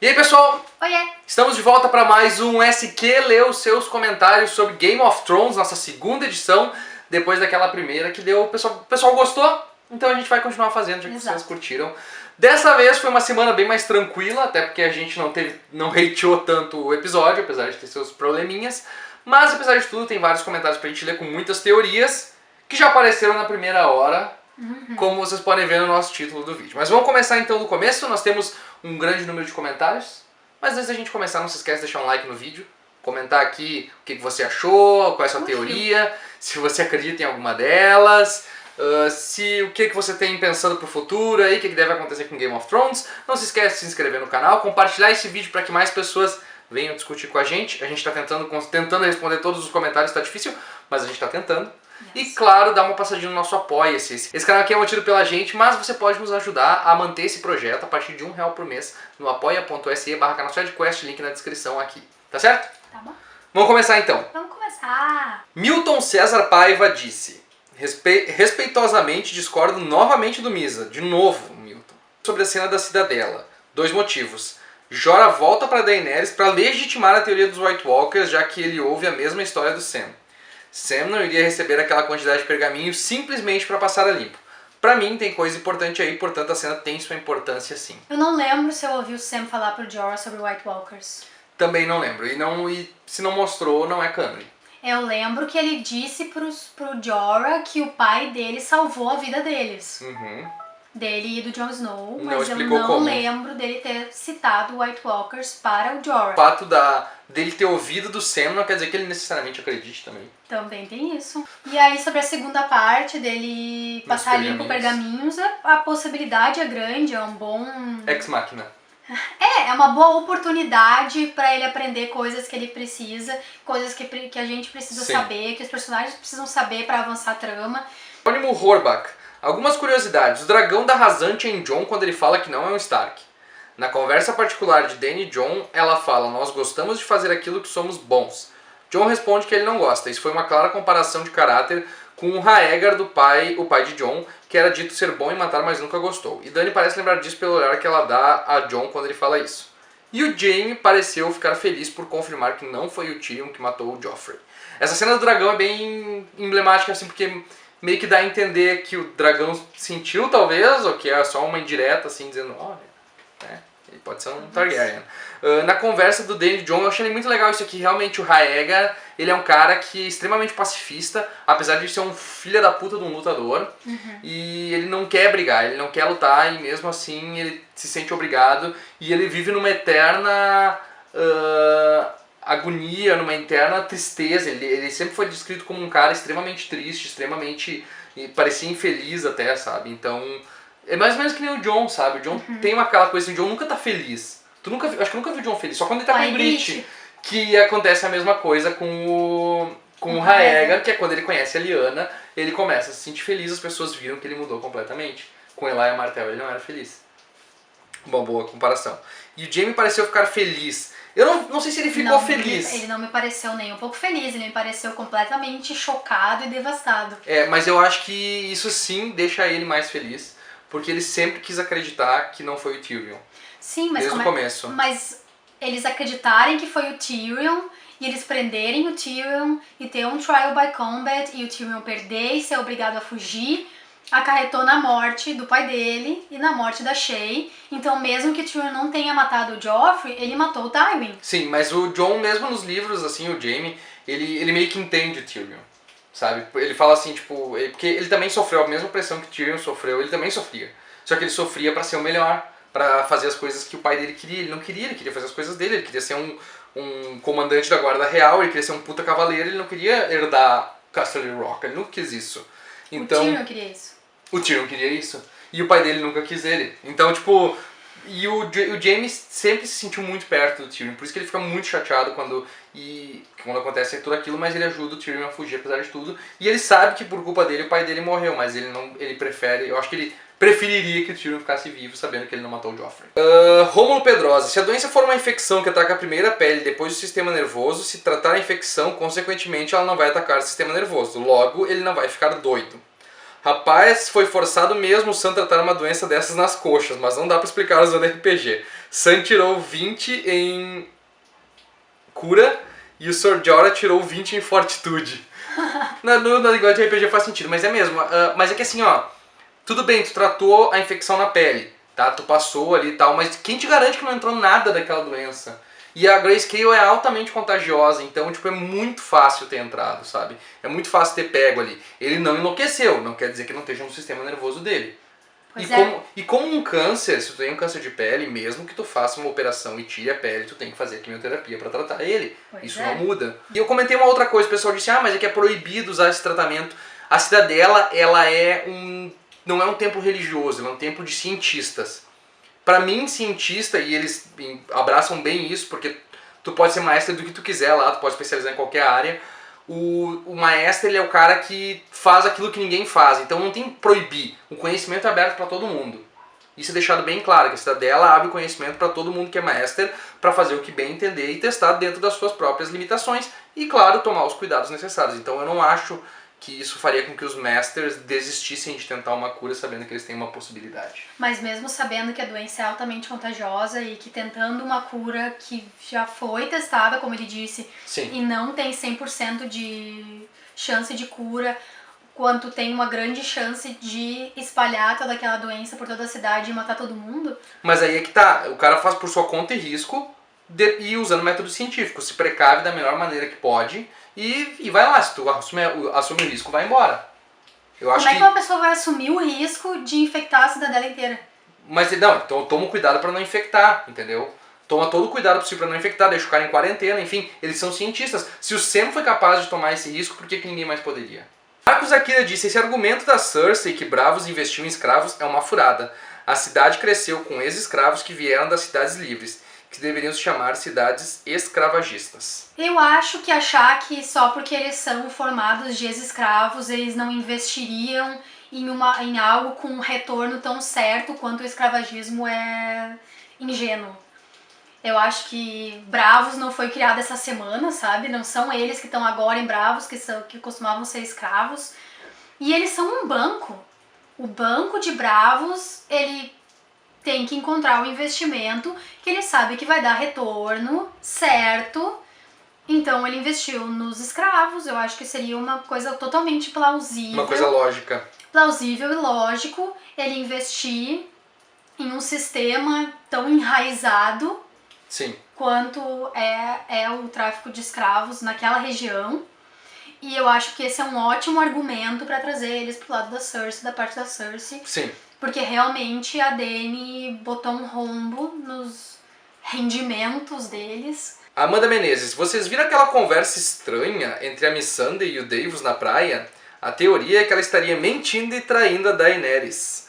E aí, pessoal? Oiê! Estamos de volta para mais um SQ Leu os seus comentários sobre Game of Thrones, nossa segunda edição, depois daquela primeira que deu... O pessoal gostou, então a gente vai continuar fazendo, já que vocês curtiram. Dessa vez foi uma semana bem mais tranquila, até porque a gente não hateou tanto o episódio, apesar de ter seus probleminhas. Mas apesar de tudo, tem vários comentários pra gente ler com muitas teorias que já apareceram na primeira hora, como vocês podem ver no nosso título do vídeo. Mas vamos começar então do começo. Nós temos um grande número de comentários, mas antes da gente começar, não se esquece de deixar um like no vídeo, comentar aqui o que você achou, qual é a sua teoria, se você acredita em alguma delas, o que você tem pensando pro futuro, aí, o que deve acontecer com Game of Thrones. Não se esquece de se inscrever no canal, compartilhar esse vídeo para que mais pessoas venham discutir com a gente. A gente está tentando responder todos os comentários, está difícil, mas a gente está tentando. E claro, dá uma passadinha no nosso Apoia-se. Esse canal aqui é mantido pela gente, mas você pode nos ajudar a manter esse projeto a partir de R$1 por mês no apoia.se/canalsidequest, link na descrição aqui. Tá certo? Tá bom. Vamos começar então. Vamos começar. Milton César Paiva disse: respeitosamente discordo novamente do Misa. De novo, Milton. Sobre a cena da Cidadela. 2 motivos. Jorah volta para Daenerys para legitimar a teoria dos White Walkers, já que ele ouve a mesma história do Sam. Sam não iria receber aquela quantidade de pergaminhos simplesmente para passar a limpo. Pra mim tem coisa importante aí, portanto a cena tem sua importância sim. Eu não lembro se eu ouvi o Sam falar pro Jorah sobre White Walkers. Também não lembro, e se não mostrou, não é canon. Eu lembro que ele disse pro Jorah que o pai dele salvou a vida deles. Dele e do Jon Snow, mas eu não lembro dele ter citado White Walkers para o Jorah. O fato dele ter ouvido do Sam não quer dizer que ele necessariamente acredite também. Também tem isso. E aí sobre a segunda parte dele passar limpo pergaminhos, a possibilidade é grande, é um bom... Ex Machina. É uma boa oportunidade para ele aprender coisas que ele precisa, coisas que a gente precisa saber, que os personagens precisam saber para avançar a trama. Anônimo Horbach. Algumas curiosidades. O dragão dá rasante em Jon quando ele fala que não é um Stark. Na conversa particular de Dany e Jon, ela fala: nós gostamos de fazer aquilo que somos bons. Jon responde que ele não gosta. Isso foi uma clara comparação de caráter com o Rhaegar, o pai de Jon, que era dito ser bom em matar, mas nunca gostou. E Dany parece lembrar disso pelo olhar que ela dá a Jon quando ele fala isso. E o Jaime pareceu ficar feliz por confirmar que não foi o Tyrion que matou o Joffrey. Essa cena do dragão é bem emblemática, assim, porque meio que dá a entender que o dragão sentiu, talvez, ou que é só uma indireta, assim, dizendo, olha, ele pode ser um Targaryen. Na conversa do Dany e Jon, eu achei muito legal isso aqui. Realmente o Rhaegar, ele é um cara que é extremamente pacifista, apesar de ser um filho da puta de um lutador. E ele não quer brigar, ele não quer lutar, e mesmo assim ele se sente obrigado. E ele vive numa eterna agonia, numa interna tristeza. Ele sempre foi descrito como um cara extremamente triste, extremamente... parecia infeliz até, sabe? Então... é mais ou menos que nem o Jon, sabe? O Jon tem aquela coisa assim, o Jon nunca tá feliz. Acho que nunca vi o Jon feliz, só quando ele tá com o Ygritte. Que acontece a mesma coisa com o Rhaegar, que é quando ele conhece a Lyanna, ele começa a se sentir feliz, as pessoas viram que ele mudou completamente. Com Elia Martell ele não era feliz. Uma boa comparação. E o Jaime pareceu ficar feliz. Eu não sei se ele ficou feliz. Ele não me pareceu nem um pouco feliz, ele me pareceu completamente chocado e devastado. Mas eu acho que isso sim deixa ele mais feliz. Porque ele sempre quis acreditar que não foi o Tyrion. Sim, mas desde o começo. Mas eles acreditarem que foi o Tyrion e eles prenderem o Tyrion e ter um trial by combat e o Tyrion perder e ser obrigado a fugir, acarretou na morte do pai dele e na morte da Shae. Então mesmo que o Tyrion não tenha matado o Joffrey, ele matou o Tywin. Sim, mas o Jon mesmo nos livros, assim, o Jaime, ele meio que entende o Tyrion. Sabe? Ele fala assim, tipo... porque ele também sofreu a mesma pressão que Tyrion sofreu, ele também sofria. Só que ele sofria pra ser o melhor, pra fazer as coisas que o pai dele queria. Ele não queria, ele queria fazer as coisas dele, ele queria ser um comandante da guarda real, ele queria ser um puta cavaleiro, ele não queria herdar Castle Rock, ele nunca quis isso. Então, o Tyrion queria isso. O Tyrion queria isso. E o pai dele nunca quis ele. Então, tipo... E o Jaime sempre se sentiu muito perto do Tyrion, por isso que ele fica muito chateado quando acontece tudo aquilo, mas ele ajuda o Tyrion a fugir apesar de tudo. E ele sabe que por culpa dele o pai dele morreu, mas ele prefere, eu acho que ele preferiria que o Tyrion ficasse vivo sabendo que ele não matou o Joffrey. Rômulo Pedrosa: se a doença for uma infecção que ataca a primeira pele depois do sistema nervoso, se tratar a infecção, consequentemente ela não vai atacar o sistema nervoso, logo ele não vai ficar doido. Rapaz, foi forçado mesmo o Sam tratar uma doença dessas nas coxas, mas não dá pra explicar usando RPG. Sam tirou 20 em cura e o Sr. Jorah tirou 20 em fortitude. Na linguagem de RPG faz sentido, mas é mesmo. Mas é que assim, ó, tudo bem, tu tratou a infecção na pele, tá? Tu passou ali e tal, mas quem te garante que não entrou nada daquela doença? E a Grayscale é altamente contagiosa, então tipo, é muito fácil ter entrado, sabe? É muito fácil ter pego ali. Ele não enlouqueceu, não quer dizer que não esteja no sistema nervoso dele. E como um câncer, se tu tem um câncer de pele, mesmo que tu faça uma operação e tire a pele, tu tem que fazer quimioterapia pra tratar ele. Isso não muda. E eu comentei uma outra coisa, o pessoal disse, mas é que é proibido usar esse tratamento. A Cidadela, ela não é um templo religioso, ela é um templo de cientistas. Pra mim, cientista, e eles abraçam bem isso, porque tu pode ser maestro do que tu quiser lá, tu pode especializar em qualquer área. O maestro, ele é o cara que faz aquilo que ninguém faz, então não tem que proibir. O conhecimento é aberto pra todo mundo. Isso é deixado bem claro, que a Cidadela abre o conhecimento pra todo mundo que é master, pra fazer o que bem entender e testar dentro das suas próprias limitações. E, claro, tomar os cuidados necessários. Então eu não acho que isso faria com que os masters desistissem de tentar uma cura sabendo que eles têm uma possibilidade. Mas mesmo sabendo que a doença é altamente contagiosa e que tentando uma cura que já foi testada, como ele disse, Sim. E não tem 100% de chance de cura, quanto tem uma grande chance de espalhar toda aquela doença por toda a cidade e matar todo mundo. Mas aí é que tá, o cara faz por sua conta e risco e usando método científico, se precave da melhor maneira que pode e vai lá, se tu assume o risco, vai embora. Como é que uma pessoa vai assumir o risco de infectar a cidadela inteira? Mas não, então toma cuidado pra não infectar, entendeu? Toma todo o cuidado possível pra não infectar, deixa o cara em quarentena, enfim, eles são cientistas. Se o Sam foi capaz de tomar esse risco, por que ninguém mais poderia? Marcos Akira disse, esse argumento da Cersei que bravos investiam em escravos é uma furada. A cidade cresceu com ex-escravos que vieram das cidades livres, que deveriam se chamar cidades escravagistas. Eu acho que achar que só porque eles são formados de ex-escravos, eles não investiriam em algo com um retorno tão certo quanto o escravagismo é ingênuo. Eu acho que Bravos não foi criado essa semana, sabe? Não são eles que estão agora em Bravos, que costumavam ser escravos. E eles são um banco. O banco de Bravos, ele tem que encontrar um investimento que ele sabe que vai dar retorno certo. Então ele investiu nos escravos. Eu acho que seria uma coisa totalmente plausível. Uma coisa lógica. Plausível e lógico ele investir em um sistema tão enraizado Sim. quanto é o tráfico de escravos naquela região. E eu acho que esse é um ótimo argumento para trazer eles pro lado da Cersei, da parte da Cersei. Sim. Porque realmente a Dany botou um rombo nos rendimentos deles. Amanda Menezes, vocês viram aquela conversa estranha entre a Missandei e o Davos na praia? A teoria é que ela estaria mentindo e traindo a Daenerys.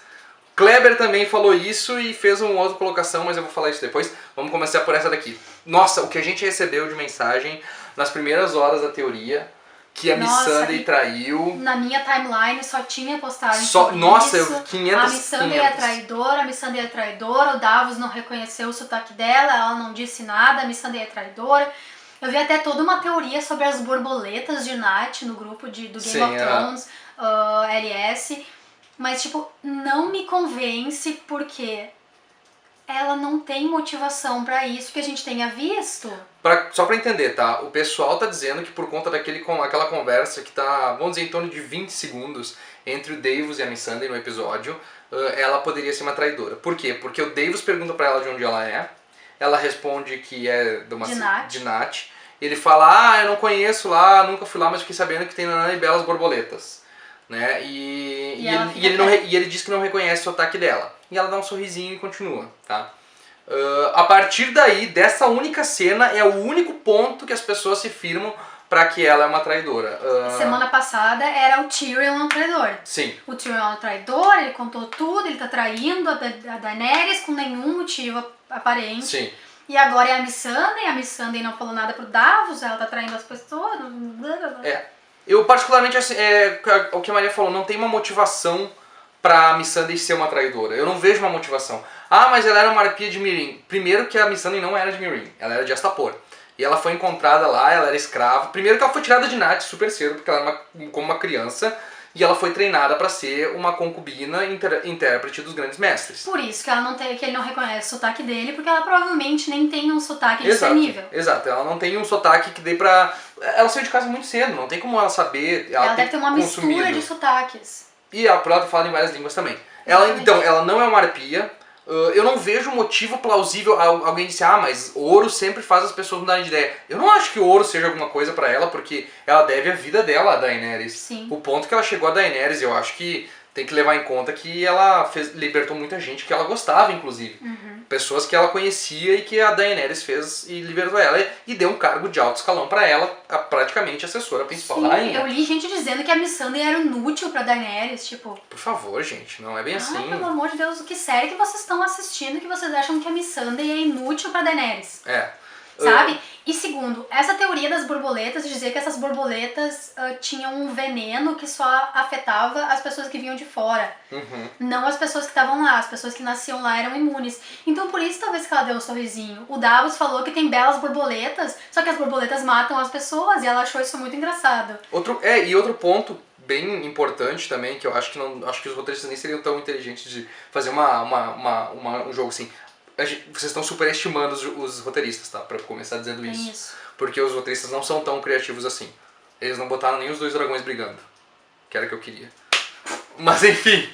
Kleber também falou isso e fez uma outra colocação, mas eu vou falar isso depois. Vamos começar por essa daqui. Nossa, o que a gente recebeu de mensagem nas primeiras horas da teoria, que a Missandei traiu. Na minha timeline só tinha postagem sobre nossa, isso. 500. A Missandei é traidora, o Davos não reconheceu o sotaque dela, ela não disse nada, a Missandei é traidora. Eu vi até toda uma teoria sobre as borboletas de Nat no grupo do Game of Thrones, LS. Mas, tipo, não me convence porque ela não tem motivação pra isso que a gente tenha visto. Só pra entender, tá? O pessoal tá dizendo que por conta aquela conversa que tá, vamos dizer, em torno de 20 segundos entre o Davos e a Missandei no episódio, ela poderia ser uma traidora. Por quê? Porque o Davos pergunta pra ela de onde ela é, ela responde que é de Nat. Ele fala, eu não conheço lá, nunca fui lá, mas fiquei sabendo que tem Nanã e belas borboletas. Né? E ele diz que não reconhece o sotaque dela. E ela dá um sorrisinho e continua, tá? A partir daí, dessa única cena, é o único ponto que as pessoas se firmam pra que ela é uma traidora. Semana passada era o Tyrion um traidor. Sim. O Tyrion é um traidor, ele contou tudo, ele tá traindo a Daenerys com nenhum motivo aparente. Sim. E agora é a Missandei não falou nada pro Davos, ela tá traindo as pessoas. Eu particularmente, o que a Maria falou, não tem uma motivação pra Missandei ser uma traidora. Eu não vejo uma motivação. Mas ela era uma arpia de Meereen. Primeiro que a Missandei não era de Meereen, ela era de Astapor. E ela foi encontrada lá, ela era escrava. Primeiro que ela foi tirada de Nat super cedo, porque ela era como uma criança. e ela foi treinada para ser uma concubina intérprete dos grandes mestres. Por isso que, que ele não reconhece o sotaque dele, porque ela provavelmente nem tem um sotaque discernível. Exato, ela não tem um sotaque que dê pra... Ela saiu de casa muito cedo, não tem como ela saber... Ela deve ter uma mistura de sotaques. E a própria fala em várias línguas também. Então, ela não é uma arpia. Eu não vejo motivo plausível alguém dizer, mas ouro sempre faz as pessoas mudarem de ideia. Eu não acho que ouro seja alguma coisa pra ela, porque ela deve a vida dela a Daenerys. Sim. O ponto que ela chegou a Daenerys, eu acho que tem que levar em conta que ela libertou muita gente que ela gostava, inclusive. Pessoas que ela conhecia e que a Daenerys fez e libertou ela. E deu um cargo de alto escalão pra ela, praticamente assessora principal da rainha. Eu li gente dizendo que a Missandei era inútil pra Daenerys, tipo... Por favor, gente, não é bem assim. Pelo amor de Deus, que série que vocês estão assistindo que vocês acham que a Missandei é inútil pra Daenerys? Sabe? E segundo, essa teoria das borboletas, de dizer que essas borboletas tinham um veneno que só afetava as pessoas que vinham de fora. Não as pessoas que estavam lá, as pessoas que nasciam lá eram imunes. Então por isso talvez que ela deu um sorrisinho. O Davos falou que tem belas borboletas, só que as borboletas matam as pessoas e ela achou isso muito engraçado. E outro ponto bem importante também, que eu acho que acho que os roteiristas nem seriam tão inteligentes de fazer um jogo assim. Vocês estão superestimando os roteiristas, tá? Pra começar dizendo isso. Porque os roteiristas não são tão criativos assim. Eles não botaram nem os dois dragões brigando. Que era o que eu queria. Mas enfim.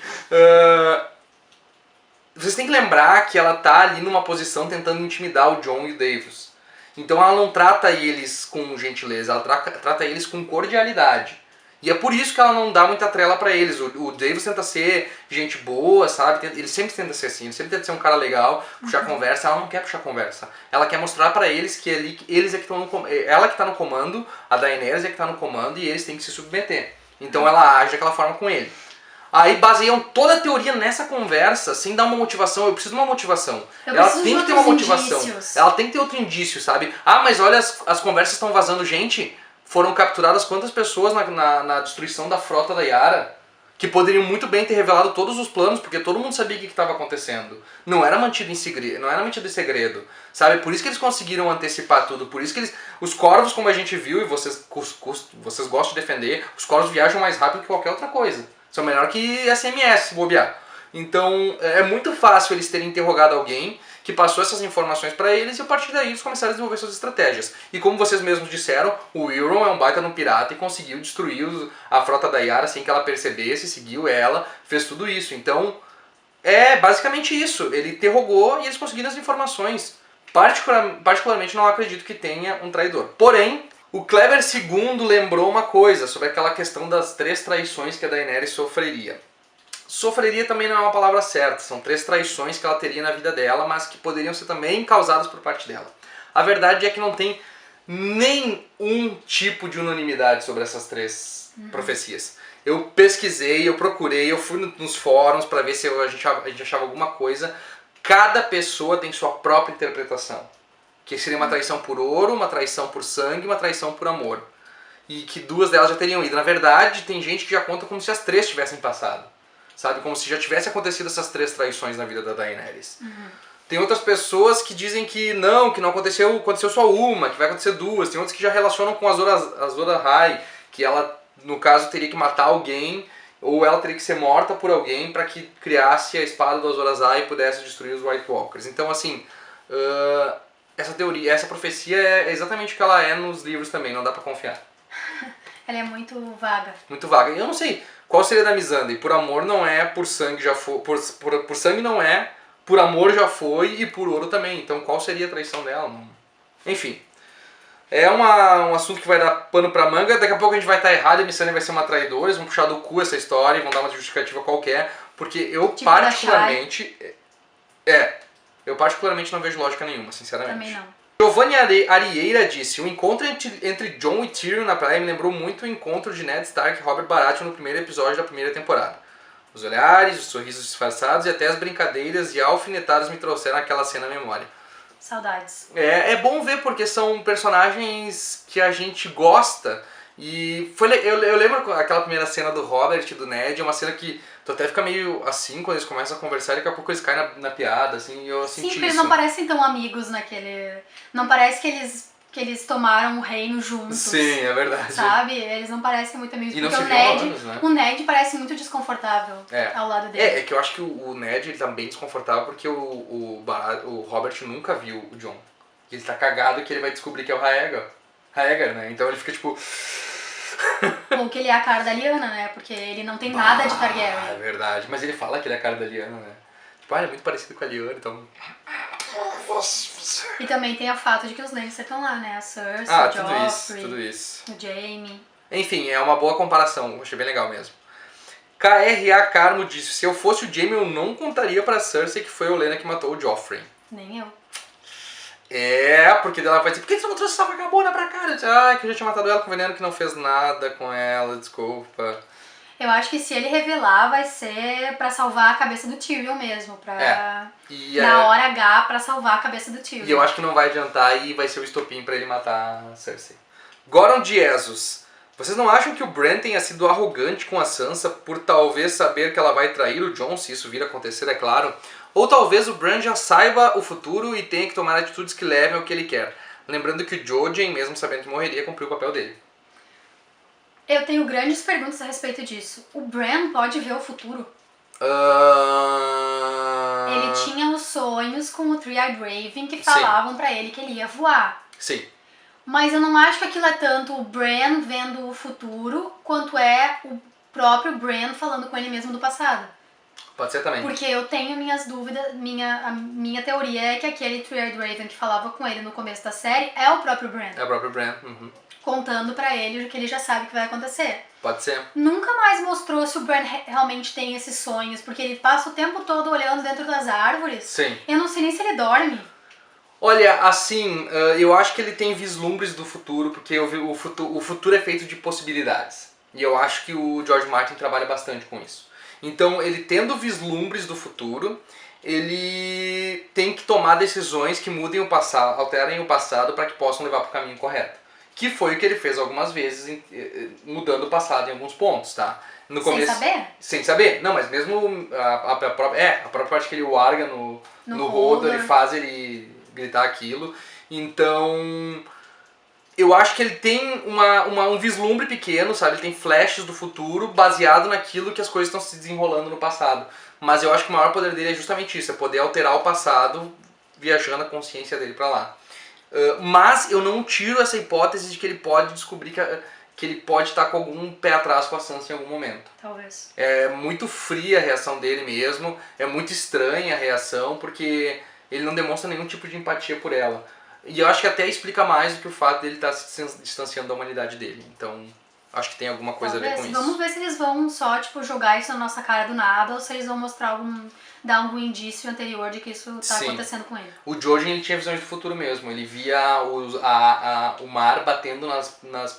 Vocês têm que lembrar que ela tá ali numa posição tentando intimidar o Jon e o Davos. Então ela não trata eles com gentileza, ela trata eles com cordialidade. E é por isso que ela não dá muita trela pra eles. O Davos tenta ser gente boa, sabe? Ele sempre tenta ser assim, ele sempre tenta ser um cara legal, puxar conversa. Ela não quer puxar conversa. Ela quer mostrar pra eles que eles é que estão no comando. Ela que tá no comando, a Daenerys é que tá no comando e eles têm que se submeter. Então ela age daquela forma com ele. Aí baseiam toda a teoria nessa conversa, sem dar uma motivação. Eu preciso de uma motivação. Ela tem que ter uma motivação. Ela tem que ter outro indício, sabe? Mas olha, as conversas estão vazando gente. Foram capturadas quantas pessoas na destruição da frota da Yara, que poderiam muito bem ter revelado todos os planos, porque todo mundo sabia o que estava acontecendo. Não era mantido em segredo, sabe? Por isso que eles conseguiram antecipar tudo, por isso que os corvos, como a gente viu, e vocês gostam de defender, os corvos viajam mais rápido que qualquer outra coisa. São melhor que SMS, se bobear. Então é muito fácil eles terem interrogado alguém que passou essas informações para eles e a partir daí eles começaram a desenvolver suas estratégias. E como vocês mesmos disseram, o Euron é um baita no pirata e conseguiu destruir a frota da Yara sem que ela percebesse, seguiu ela, fez tudo isso. Então é basicamente isso, ele interrogou e eles conseguiram as informações. Particularmente não acredito que tenha um traidor. Porém, o Clever II lembrou uma coisa sobre aquela questão das 3 traições que a Daenerys sofreria. Sofreria também não é uma palavra certa, são 3 traições que ela teria na vida dela, mas que poderiam ser também causadas por parte dela. A verdade é que não tem nenhum tipo de unanimidade sobre essas 3 profecias. Eu pesquisei, eu procurei, eu fui nos fóruns para ver se a gente achava alguma coisa. Cada pessoa tem sua própria interpretação. Que seria uma traição por ouro, uma traição por sangue, uma traição por amor. E que 2 delas já teriam ido. Na verdade, tem gente que já conta como se as 3 tivessem passado. Sabe? Como se já tivesse acontecido essas 3 traições na vida da Daenerys. Tem outras pessoas que dizem que não aconteceu só uma, que vai acontecer 2. Tem outras que já relacionam com a Azor Ahai, que ela, no caso, teria que matar alguém, ou ela teria que ser morta por alguém para que criasse a espada do Azor Ahai e pudesse destruir os White Walkers. Então, assim, essa teoria, essa profecia é exatamente o que ela é nos livros também, não dá pra confiar. Ela é muito vaga. Muito vaga. Eu não sei qual seria da Missandei. Por amor não é, por sangue já foi. Por sangue não é, por amor já foi e por ouro também. Então qual seria a traição dela? Enfim. É um assunto que vai dar pano pra manga. Daqui a pouco a gente vai estar errado e a Missandei vai ser uma traidora. Eles vão puxar do cu essa história e vão dar uma justificativa qualquer. Porque eu tipo particularmente. Eu particularmente não vejo lógica nenhuma, sinceramente. Também não. Giovanni Arieira disse: o encontro entre Jon e Tyrion na praia me lembrou muito o encontro de Ned Stark e Robert Baratheon no primeiro episódio da primeira temporada. Os olhares, os sorrisos disfarçados e até as brincadeiras e alfinetadas me trouxeram aquela cena à memória. Saudades. É bom ver porque são personagens que a gente gosta. E eu lembro aquela primeira cena do Robert e do Ned, é uma cena que tu até fica meio assim quando eles começam a conversar e daqui a pouco eles caem na piada, assim, e eu senti isso. Sim, porque eles não parecem tão amigos naquele... Não parece que eles que eles tomaram o reino juntos. Sim, é verdade. Sabe? Eles não parecem muito amigos. E não porque se viam há anos, né? O Ned parece muito desconfortável ao lado dele. É que eu acho que o Ned ele tá bem desconfortável porque o Robert nunca viu o Jon. Ele tá cagado que ele vai descobrir que é o Rhaegar, né? Então ele fica tipo... Ou que ele é a cara da Lyanna, né? Porque ele não tem nada de Targaryen. É verdade, mas ele fala que ele é a cara da Lyanna, né? Tipo, ele é muito parecido com a Lyanna, então... E também tem o fato de que os Lannister estão lá, né? A Cersei, o Joffrey, tudo isso. o Jaime. Enfim, é uma boa comparação, achei bem legal mesmo. KRA Carmo disse, se eu fosse o Jaime eu não contaria pra Cersei que foi a Olenna que matou o Joffrey. Nem eu. Porque ela vai dizer, por que você não trouxe essa vagabunda pra cá? Eu disse, que eu já tinha matado ela com veneno, que não fez nada com ela, desculpa. Eu acho que se ele revelar vai ser pra salvar a cabeça do Tyrion mesmo, na hora H pra salvar a cabeça do Tyrion. E eu acho que não vai adiantar e vai ser o estopim pra ele matar a Cersei. Goron Jesus, vocês não acham que o Bran tenha sido arrogante com a Sansa por talvez saber que ela vai trair o Jon, se isso vir a acontecer, é claro? Ou talvez o Bran já saiba o futuro e tenha que tomar atitudes que levem ao que ele quer. Lembrando que o Jojen, mesmo sabendo que morreria, cumpriu o papel dele. Eu tenho grandes perguntas a respeito disso. O Bran pode ver o futuro? Ele tinha os sonhos com o Three-Eyed Raven que falavam pra ele que ele ia voar. Sim. Mas eu não acho que aquilo é tanto o Bran vendo o futuro, quanto é o próprio Bran falando com ele mesmo do passado. Pode ser também. Porque eu tenho minhas dúvidas, a minha teoria é que aquele Three-Eyed Raven que falava com ele no começo da série é o próprio Bran. É o próprio Bran. Contando pra ele o que ele já sabe que vai acontecer. Pode ser. Nunca mais mostrou se o Bran realmente tem esses sonhos, porque ele passa o tempo todo olhando dentro das árvores. Sim. Eu não sei nem se ele dorme. Olha, assim, eu acho que ele tem vislumbres do futuro, porque o futuro é feito de possibilidades. E eu acho que o George Martin trabalha bastante com isso. Então, ele tendo vislumbres do futuro, ele tem que tomar decisões que mudem o passado, alterem o passado para que possam levar para o caminho correto. Que foi o que ele fez algumas vezes, mudando o passado em alguns pontos, tá? No começo, sem saber? Sem saber. Não, mas mesmo a própria parte que ele larga no rodo, ele faz ele gritar aquilo. Então, eu acho que ele tem um vislumbre pequeno, sabe? Ele tem flashes do futuro baseado naquilo que as coisas estão se desenrolando no passado. Mas eu acho que o maior poder dele é justamente isso, é poder alterar o passado viajando a consciência dele pra lá. Mas eu não tiro essa hipótese de que ele pode descobrir que ele pode estar com algum pé atrás com a Sansa em algum momento. Talvez. É muito fria a reação dele mesmo, é muito estranha a reação, porque ele não demonstra nenhum tipo de empatia por ela. E eu acho que até explica mais do que o fato dele estar se distanciando da humanidade dele. Então, acho que tem alguma coisa a ver com isso. Vamos ver se eles vão só, jogar isso na nossa cara do nada, ou se eles vão mostrar dar algum indício anterior de que isso tá acontecendo com ele. O Jojen, ele tinha visões do futuro mesmo. Ele via o mar batendo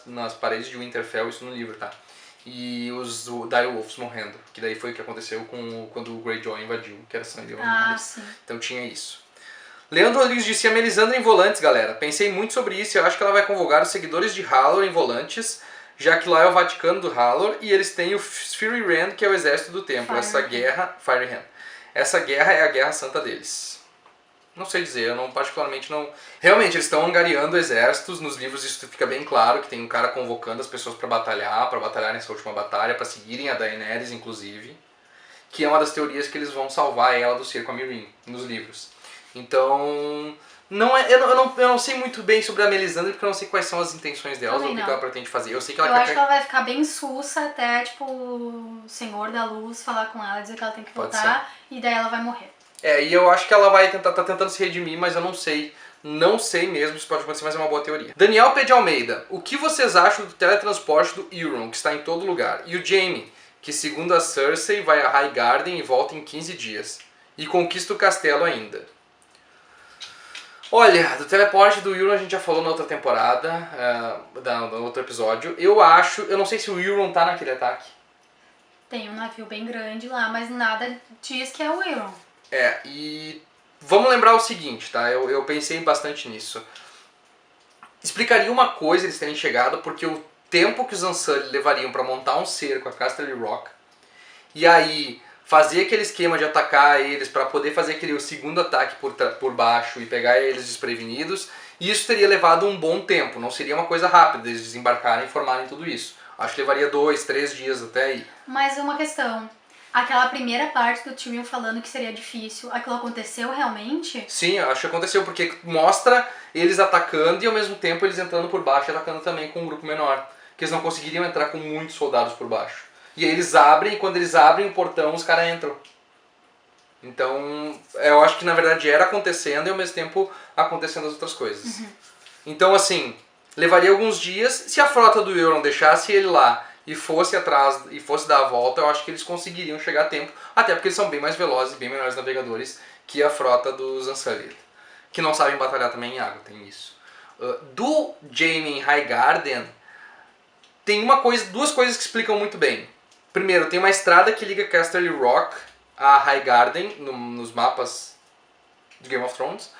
nas paredes de Winterfell, isso no livro, tá? E os Direwolves morrendo. Que daí foi o que aconteceu quando o Greyjoy invadiu, que era sangue. Sim. Então tinha isso. Leandro Rodrigues disse, a Melisandre em volantes, galera. Pensei muito sobre isso e eu acho que ela vai convocar os seguidores de Halor em volantes, já que lá é o Vaticano do Halor e eles têm o Fury Rand, que é o exército do templo. Fire Rand. Essa guerra é a guerra santa deles. Não sei dizer, eu particularmente não... Realmente, eles estão angariando exércitos, nos livros isso fica bem claro, que tem um cara convocando as pessoas para batalhar nessa última batalha, para seguirem a Daenerys, inclusive, que é uma das teorias que eles vão salvar ela do cerco a Meereen, nos livros. Então, eu não sei muito bem sobre a Melisandre, porque eu não sei quais são as intenções delas ou o que ela pretende fazer. Eu sei que ela acho que ela vai ficar bem sussa até, o Senhor da Luz falar com ela, dizer que ela tem que voltar, e daí ela vai morrer. E eu acho que ela vai tá tentando se redimir, mas eu não sei. Não sei mesmo se pode acontecer, mas é uma boa teoria. Daniel P. de Almeida, o que vocês acham do teletransporte do Euron, que está em todo lugar? E o Jaime, que segundo a Cersei vai a Highgarden e volta em 15 dias. E conquista o castelo ainda. Olha, do teleporte do Euron a gente já falou na outra temporada, no outro episódio. Eu não sei se o Euron tá naquele ataque. Tem um navio bem grande lá, mas nada diz que é o Euron. E vamos lembrar o seguinte, tá? Eu pensei bastante nisso. Explicaria uma coisa eles terem chegado, porque o tempo que os Unsullied levariam para montar um cerco a Casterly Rock, e aí fazer aquele esquema de atacar eles para poder fazer aquele segundo ataque por baixo e pegar eles desprevenidos, E isso teria levado um bom tempo, não seria uma coisa rápida eles desembarcarem e formarem tudo isso. Acho que levaria 2, 3 dias até aí. Mas uma questão, aquela primeira parte do Tyrion falando que seria difícil, aquilo aconteceu realmente? Sim, acho que aconteceu, porque mostra eles atacando e ao mesmo tempo eles entrando por baixo e atacando também com um grupo menor. Que eles não conseguiriam entrar com muitos soldados por baixo. E aí eles abrem, e quando eles abrem o portão, os caras entram. Então, eu acho que na verdade era acontecendo e ao mesmo tempo acontecendo as outras coisas. Então, assim, levaria alguns dias. Se a frota do Euron deixasse ele lá e fosse atrás e fosse dar a volta, eu acho que eles conseguiriam chegar a tempo. Até porque eles são bem mais velozes e bem melhores navegadores que a frota dos Unsullied. Que não sabem batalhar também em água, tem isso. Do Jaime em Highgarden, tem duas coisas que explicam muito bem. Primeiro, tem uma estrada que liga Casterly Rock a Highgarden, nos mapas de Game of Thrones.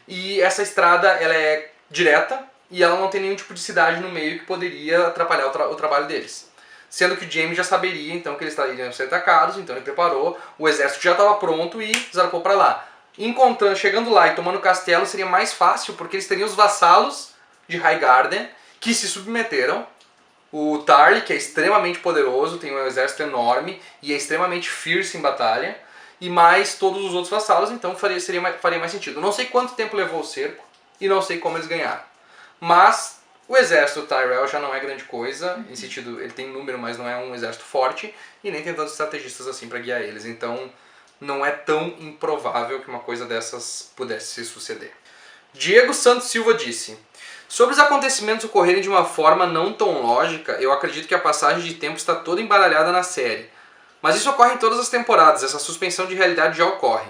E essa estrada ela é direta e ela não tem nenhum tipo de cidade no meio que poderia atrapalhar o trabalho deles. Sendo que o Jaime já saberia então que eles iriam ser atacados, então ele preparou, o exército já estava pronto e zarpou para lá. Chegando lá e tomando o castelo seria mais fácil porque eles teriam os vassalos de Highgarden que se submeteram. O Tarly, que é extremamente poderoso, tem um exército enorme e é extremamente fierce em batalha. E mais todos os outros vassalos, então faria mais sentido. Não sei quanto tempo levou o cerco e não sei como eles ganharam. Mas o exército Tyrell já não é grande coisa, em sentido, ele tem número, mas não é um exército forte. E nem tem tantos estrategistas assim para guiar eles. Então não é tão improvável que uma coisa dessas pudesse se suceder. Diego Santos Silva disse: sobre os acontecimentos ocorrerem de uma forma não tão lógica, eu acredito que a passagem de tempo está toda embaralhada na série. Mas isso ocorre em todas as temporadas, essa suspensão de realidade já ocorre.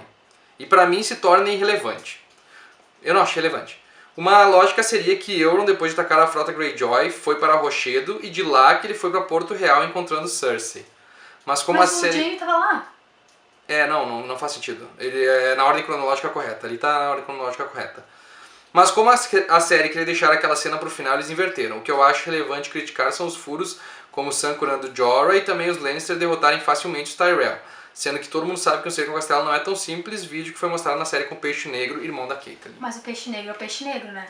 E para mim se torna irrelevante. Eu não acho relevante. Uma lógica seria que Euron, depois de atacar a frota Greyjoy, foi para Rochedo e de lá que ele foi para Porto Real encontrando Cersei. Mas como Mas a o série... Jaime tava lá. Não faz sentido. Ele é na ordem cronológica correta. Ali tá na ordem cronológica correta. Mas como a série queria deixar aquela cena pro final, eles inverteram. O que eu acho relevante criticar são os furos, como Sam curando Jorah e também os Lannister derrotarem facilmente os Tyrell. Sendo que todo mundo sabe que o cerco ao castelo não é tão simples, vídeo que foi mostrado na série com o Peixe Negro, irmão da Catelyn. Mas o peixe negro é o peixe negro, né?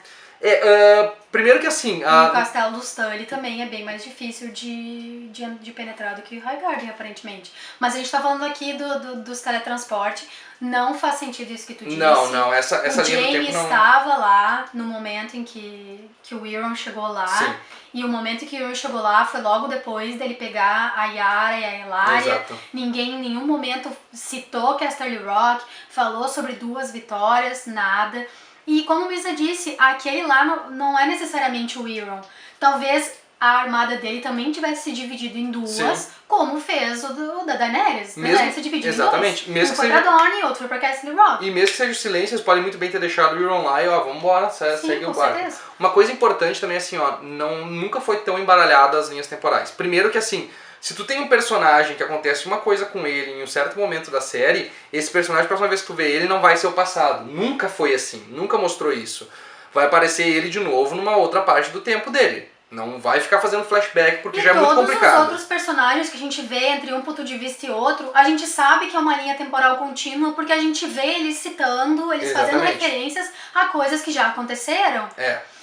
Primeiro que assim... E o castelo dos Tully também é bem mais difícil de penetrar do que o Highgarden, aparentemente. Mas a gente tá falando aqui dos teletransporte. Não faz sentido isso que tu disse. Não, essa linha do tempo tempo não... estava lá no momento em que o Euron chegou lá. Sim. E o momento que o Euron chegou lá foi logo depois dele pegar a Yara e a Ellaria. Exato. Ninguém em nenhum momento citou Casterly Rock, falou sobre 2 vitórias, nada. E como o Misa disse, aquele lá não é necessariamente o Euron. Talvez a armada dele também tivesse se dividido em 2, sim, como fez o da Daenerys. Mesmo, Daenerys se dividiu exatamente, em 2. Um foi pra Dorne e outro foi pra Castle Rock. E mesmo que seja o silêncio, eles podem muito bem ter deixado o Euron lá e vambora, segue o barco. Certeza. Uma coisa importante também é assim, nunca foi tão embaralhada as linhas temporais. Primeiro que assim, se tu tem um personagem que acontece uma coisa com ele em um certo momento da série, esse personagem, a próxima vez que tu vê ele, não vai ser o passado. Nunca foi assim, nunca mostrou isso. Vai aparecer ele de novo numa outra parte do tempo dele. Não vai ficar fazendo flashback porque já é muito complicado. E todos os outros personagens que a gente vê entre um ponto de vista e outro, a gente sabe que é uma linha temporal contínua porque a gente vê eles citando, eles fazendo referências a coisas que já aconteceram.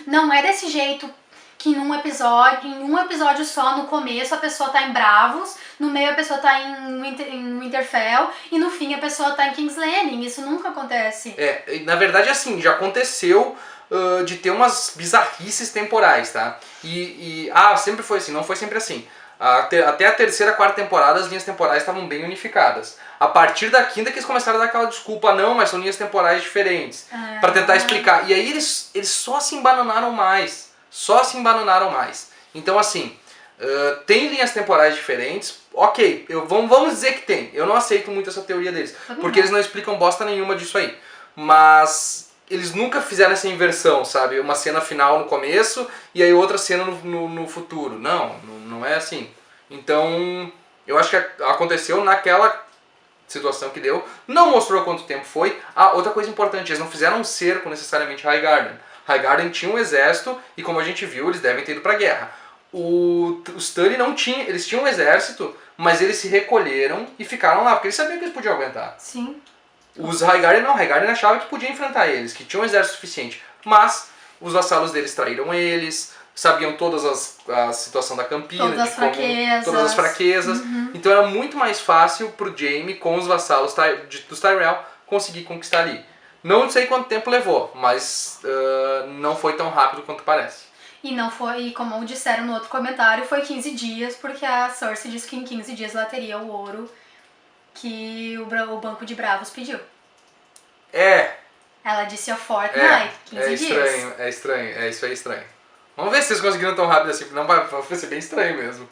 Não é desse jeito que em um episódio só, no começo a pessoa tá em Bravos, no meio a pessoa tá em Winterfell e no fim a pessoa tá em King's Landing. Isso nunca acontece. Na verdade assim, já aconteceu de ter umas bizarrices temporais, tá? Sempre foi assim, não foi sempre assim. Até a terceira, quarta temporada as linhas temporais estavam bem unificadas. A partir da quinta que eles começaram a dar aquela desculpa, não, mas são linhas temporais diferentes, pra tentar explicar. E aí eles só se embananaram mais. Então assim, tem linhas temporais diferentes, ok, vamos dizer que tem. Eu não aceito muito essa teoria deles, porque eles não explicam bosta nenhuma disso aí. Mas eles nunca fizeram essa inversão, sabe? Uma cena final no começo e aí outra cena no futuro. Não é assim. Então, eu acho que aconteceu naquela situação que deu. Não mostrou quanto tempo foi. Outra coisa importante, eles não fizeram um cerco necessariamente Highgarden. Highgarden tinha um exército e como a gente viu, eles devem ter ido pra guerra. Os Tully não tinham, eles tinham um exército, mas eles se recolheram e ficaram lá, porque eles sabiam que eles podiam aguentar. Sim. Os Highgarden não, Highgarden achava que podia enfrentar eles, que tinham um exército suficiente. Mas os vassalos deles traíram eles, sabiam a situação da Campina, todas as fraquezas. Então era muito mais fácil pro Jaime, com os vassalos dos Tyrell, conseguir conquistar ali. Não sei quanto tempo levou, mas não foi tão rápido quanto parece. E não foi, como disseram no outro comentário, foi 15 dias, porque a Cersei disse que em 15 dias ela teria o ouro que o Banco de Bravos pediu. Ela disse a Fortnite, 15 dias. É estranho, isso é estranho. Vamos ver se vocês conseguiram tão rápido assim, não vai ser bem estranho mesmo.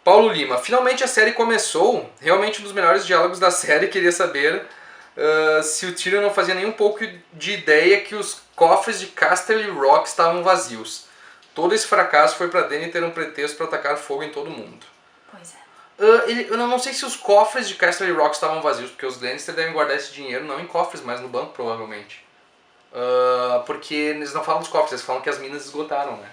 Paulo Lima, finalmente a série começou, realmente um dos melhores diálogos da série, queria saber se o Tyrion não fazia nem um pouco de ideia que os cofres de Casterly Rock estavam vazios. Todo esse fracasso foi pra Dany ter um pretexto pra atacar fogo em todo mundo. Pois é. Eu não sei se os cofres de Casterly Rock estavam vazios, porque os Lannister devem guardar esse dinheiro não em cofres, mas no banco provavelmente. Porque eles não falam dos cofres, eles falam que as minas esgotaram, né?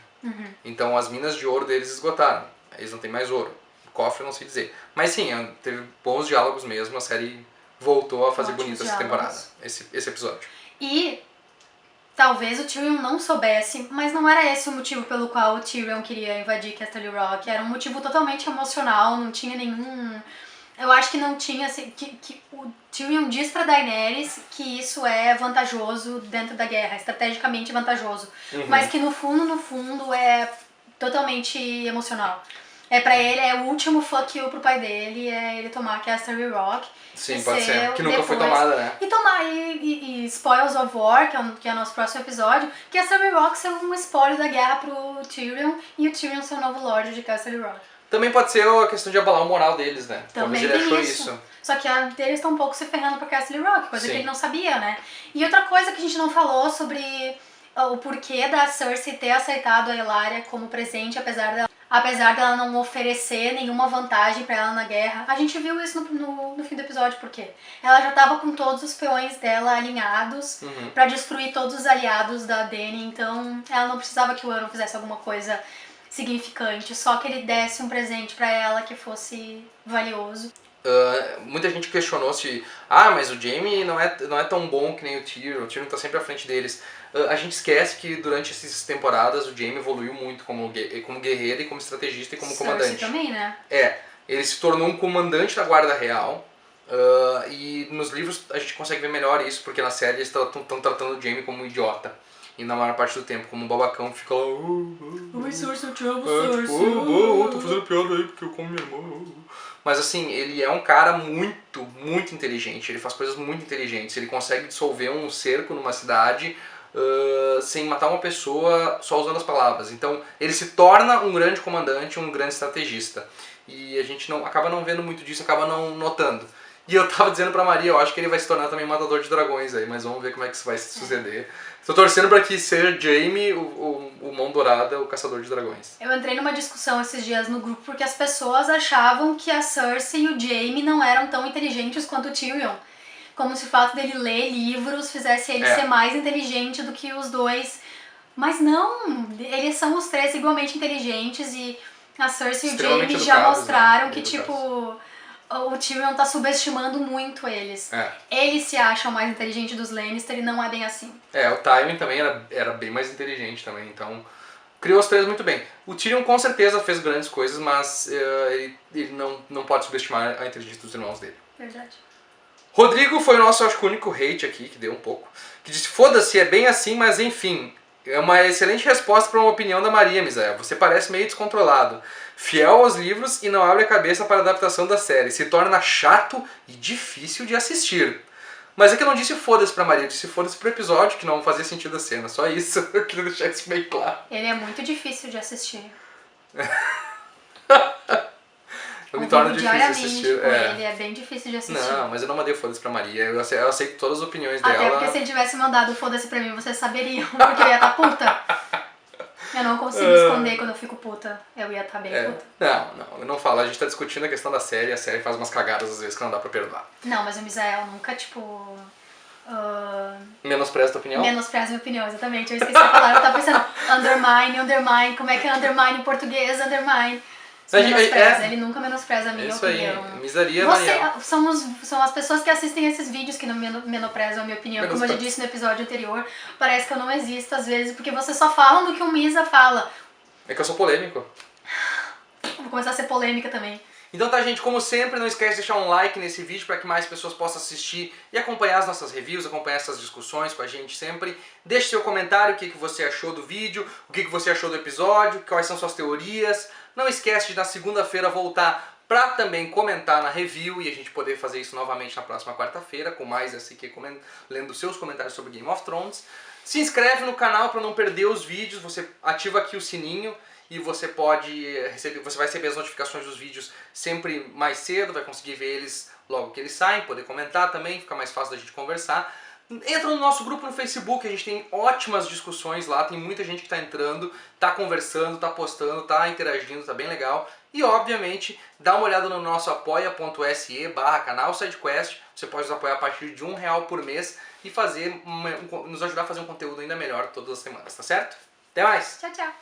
Então as minas de ouro deles esgotaram, eles não têm mais ouro. O cofre eu não sei dizer. Mas sim, teve bons diálogos mesmo, a série voltou a fazer bonito essa temporada, esse episódio. E talvez o Tyrion não soubesse, mas não era esse o motivo pelo qual o Tyrion queria invadir Casterly Rock. Era um motivo totalmente emocional, não tinha nenhum... Eu acho que não tinha, assim, que o Tyrion diz pra Daenerys que isso é vantajoso dentro da guerra, estrategicamente vantajoso. Mas que no fundo é totalmente emocional. Pra ele, é o último fuck you pro pai dele, é ele tomar Casterly Rock. Sim, pode ser, que nunca foi tomada, né? E Spoils of War, que é o nosso próximo episódio, Casterly Rock ser um spoiler da guerra pro Tyrion e o Tyrion ser o novo Lorde de Casterly Rock. Também pode ser a questão de abalar o moral deles, né? Também talvez ele achou isso. Só que eles estão um pouco se ferrando pra Casterly Rock, coisa Sim. que ele não sabia, né? E outra coisa que a gente não falou sobre o porquê da Cersei ter aceitado a Ellaria como presente, apesar dela não oferecer nenhuma vantagem pra ela na guerra. A gente viu isso no fim do episódio, por quê? Ela já tava com todos os peões dela alinhados pra destruir todos os aliados da Dany, então ela não precisava que o Euron fizesse alguma coisa significante, só que ele desse um presente pra ela que fosse valioso. Muita gente questionou se mas o Jaime não é tão bom que nem o Tyrion tá sempre à frente deles. A gente esquece que durante essas temporadas o Jaime evoluiu muito como guerreiro e como estrategista e como comandante. Também, né? Ele se tornou um comandante da Guarda Real. E nos livros a gente consegue ver melhor isso, porque na série eles estão tratando o Jaime como um idiota. E na maior parte do tempo, como um babacão, fica lá... Oi, Cersei, eu te amo, Cersei. Tô fazendo piada aí porque eu como minha irmã. Mas assim, ele é um cara muito, muito inteligente. Ele faz coisas muito inteligentes. Ele consegue dissolver um cerco numa cidade sem matar uma pessoa só usando as palavras. Então, ele se torna um grande comandante, um grande estrategista. E a gente acaba não vendo muito disso, acaba não notando. E eu tava dizendo pra Maria, eu acho que ele vai se tornar também matador de dragões aí, mas vamos ver como é que isso vai suceder. Tô torcendo pra que ser Jaime, o Mão Dourada, o caçador de dragões. Eu entrei numa discussão esses dias no grupo porque as pessoas achavam que a Cersei e o Jaime não eram tão inteligentes quanto o Tyrion. Como se o fato dele ler livros fizesse ele ser mais inteligente do que os dois. Mas não, eles são os três igualmente inteligentes e a Cersei e o Jaime já mostraram, né? Que tipo... O Tyrion tá subestimando muito eles. Eles se acham mais inteligentes dos Lannister e não é bem assim. O Tywin também era bem mais inteligente também, então... Criou os três muito bem. O Tyrion com certeza fez grandes coisas, mas ele não pode subestimar a inteligência dos irmãos dele. Verdade. Rodrigo foi o nosso, acho que, único hate aqui, que deu um pouco. Que disse, foda-se, é bem assim, mas enfim... É uma excelente resposta para uma opinião da Maria, Misael. Você parece meio descontrolado. Fiel aos livros e não abre a cabeça para a adaptação da série. Se torna chato e difícil de assistir. Mas é que eu não disse foda-se pra Maria, eu disse foda-se pro episódio, que não fazia sentido a cena. Só isso, eu queria deixar isso bem claro. Ele é muito difícil de assistir. Eu me torno difícil de assistir. Ele é bem difícil de assistir. Não, mas eu não mandei foda-se pra Maria. Eu aceito todas as opiniões dela. Até porque se ele tivesse mandado foda-se pra mim, vocês saberiam. Porque eu ia estar puta. Eu não consigo esconder quando eu fico puta. Eu ia estar bem puta. Não, eu não falo. A gente tá discutindo a questão da série. A série faz umas cagadas às vezes que não dá pra perdoar. Não, mas o Misael nunca, menospreza a tua opinião? Menospreza a minha opinião, exatamente. Eu esqueci a palavra. Eu tava pensando undermine. Como é que é undermine em português? Undermine. Ele nunca menospreza a minha opinião. Aí, misaria Daniel. São as pessoas que assistem esses vídeos que não menosprezam a minha opinião. Como eu já disse no episódio anterior, parece que eu não existo às vezes, porque vocês só falam do que o Misa fala. É que eu sou polêmico. Vou começar a ser polêmica também. Então tá, gente, como sempre, não esquece de deixar um like nesse vídeo para que mais pessoas possam assistir e acompanhar as nossas reviews, acompanhar essas discussões com a gente sempre. Deixe seu comentário, o que você achou do vídeo, o que você achou do episódio, quais são suas teorias. Não esquece de na segunda-feira voltar para também comentar na review e a gente poder fazer isso novamente na próxima quarta-feira, com mais SQ lendo seus comentários sobre Game of Thrones. Se inscreve no canal para não perder os vídeos, você ativa aqui o sininho e você vai receber as notificações dos vídeos sempre mais cedo, vai conseguir ver eles logo que eles saem, poder comentar também, fica mais fácil da gente conversar. Entra no nosso grupo no Facebook, a gente tem ótimas discussões lá, tem muita gente que está entrando, está conversando, está postando, está interagindo, está bem legal. E obviamente, dá uma olhada no nosso apoia.se/canal SideQuest, você pode nos apoiar a partir de R$1 por mês e nos ajudar a fazer um conteúdo ainda melhor todas as semanas, tá certo? Até mais! Tchau, tchau!